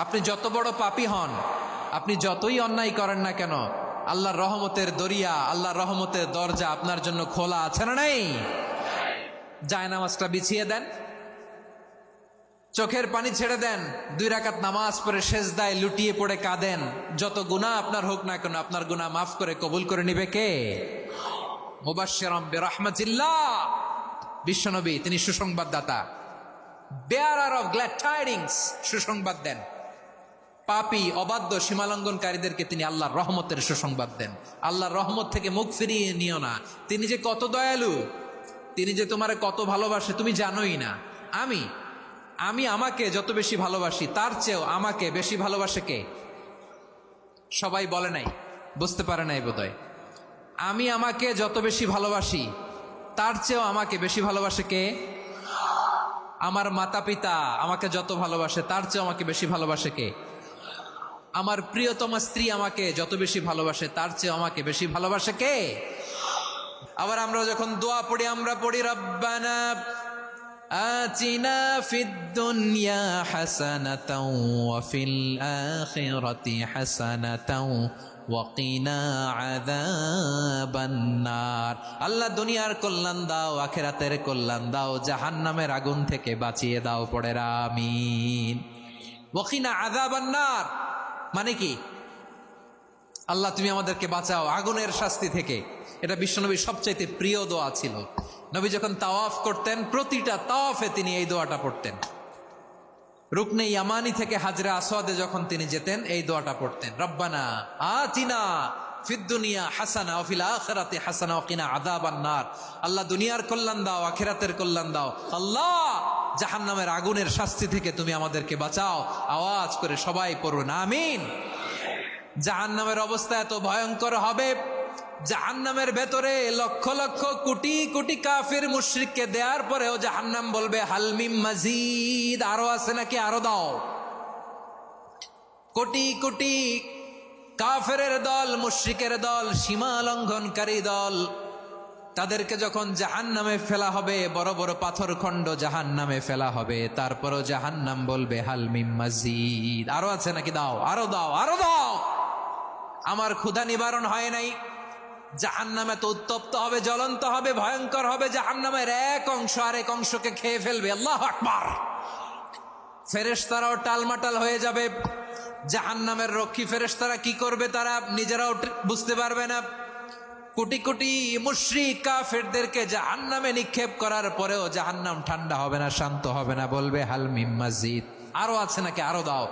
আপনি যত বড় পাপী হন, আপনি যতই অন্যায় করেন না কেন, আল্লাহর রহমতের দরিয়া, আল্লাহর রহমতের দরজা আপনার জন্য খোলা আছে না নাই? জায়নামাজটা বিছিয়ে দেন, চোখের পানি ছেড়ে দেন, 2 রাকাত নামাজ পড়ে সেজদায় লুটিয়ে পড়ে কাঁদেন। যত গুনাহ আপনার হোক না কেন, আপনার গুনাহ মাফ করে কবুল করে নিবে কে? মুবাশশিরাম বিরহমাতিল্লাহ, বিশ্বনবী তিনি সুসংবাদদাতা, বেয়ারার অফ গ্ল্যাড টাইডিংস, সুসংবাদ দেন। পাপী অবাধ্য সীমালঙ্ঘনকারীদেরকে তিনি আল্লাহর রহমতের সুসংবাদ দেন। আল্লাহর রহমত থেকে মুখ ফিরিয়ে নিও না। তিনি যে কত দয়ালু, তিনি যে তোমারে কত ভালোবাসে তুমি জানোই না। আমি আমাকে যত বেশি ভালোবাসি তার চেয়েও আমাকে বেশি ভালোবাসে কে? সবাই বলে নাই, বুঝতে পারে নাই বোধহয়। আমি আমাকে যত বেশি ভালোবাসি তার চেয়েও আমাকে বেশি ভালোবাসে কে? আমার মাতা পিতা আমাকে যত ভালোবাসে তার চেয়েও আমাকে বেশি ভালোবাসে কে? আমার প্রিয়তমা স্ত্রী আমাকে যত বেশি ভালোবাসে তার চেয়েও আমাকে বেশি ভালোবাসে কে? আবার আমরা যখন দোয়া পড়ি, আমরা পড়ি রব্বানা আতিনা ফিদ দুনিয়া হাসানাতাও ওয়া ফিল আখিরাতি হাসানাতাও ওয়া কিনা আযাবান নার। আল্লাহ দুনিয়ার কল্যাণ দাও, আখিরাতের কল্যাণ দাও, জাহান্নামের আগুন থেকে বাঁচিয়ে দাও। পড়ে আমিন। ওয়া কিনা আযাবান নার মানে কি? আল্লাহ তুমি আমাদেরকে বাঁচাও আগুনের শাস্তি থেকে। এটা বিশ্বনবীর সবচাইতে প্রিয় দোয়া ছিল। নবী যখন তাওয়াফ করতেন, প্রতিটা তাওয়াফে তিনি এই দোয়াটা পড়তেন। রুকনে ইয়ামানি থেকে হাজরে আসওয়াদে যখন তিনি যেতেন, এই দোয়াটা পড়তেন, রব্বানা আতিনা ফিদ দুনিয়া হাসানা ওয়া ফিল আখিরাতি হাসানা ওয়া কিনা আযাবান নার। আল্লাহ দুনিয়ার কল্যাণ দাও, আখিরাতের কল্যাণ দাও। আল্লাহ জাহান্নামের আগুনের শাস্তি থেকে তুমি আমাদেরকে বাঁচাও। আওয়াজ করে সবাই পড়ুন আমিন। জাহান্নামের অবস্থা এত ভয়ঙ্কর হবে, জাহান্নামের ভেতরে লক্ষ লক্ষ কোটি কোটি কাফির মুশরিককে দেওয়ার পরেও জাহান্নাম বলবে হাল মিম মাজিদ, আরো আছে নাকি, আরো দাও। কোটি কোটি কাফেরের দল, মুশরিকের দল, সীমা লঙ্ঘনকারী দল, তাদেরকে যখন জাহান্নামে ফেলা হবে, বড় বড় পাথরখণ্ড জাহান্নামে ফেলা হবে, তারপরও জাহান্নাম বলবে হাল মিম মাজিদ, আরো আছে নাকি, দাও, আরো দাও, আরো দাও। আমার ক্ষুধা নিবারণ হয় নাই। জাহান্নামে তো উত্তপ্ত হবে, জ্বলন্ত হবে, ভয়ঙ্কর হবে। জাহান্নামের এক অংশ আরেক অংশকে খেয়ে ফেলবে। আল্লাহু আকবার। ফেরেশতারাও টালমাটাল হয়ে যাবে। জাহান্নামের রক্ষী ফেরেশতারা কি করবে তারা নিজেরাও বুঝতে পারবে না। কোটি কোটি মুশরিক কাফেরদেরকে জাহান্নামে নিক্ষেপ করার পরেও জাহান্নাম ঠান্ডা হবে না, শান্ত হবে না, বলবে হাল মিম মাজিদ, আরো আছে নাকি, আরো দাও।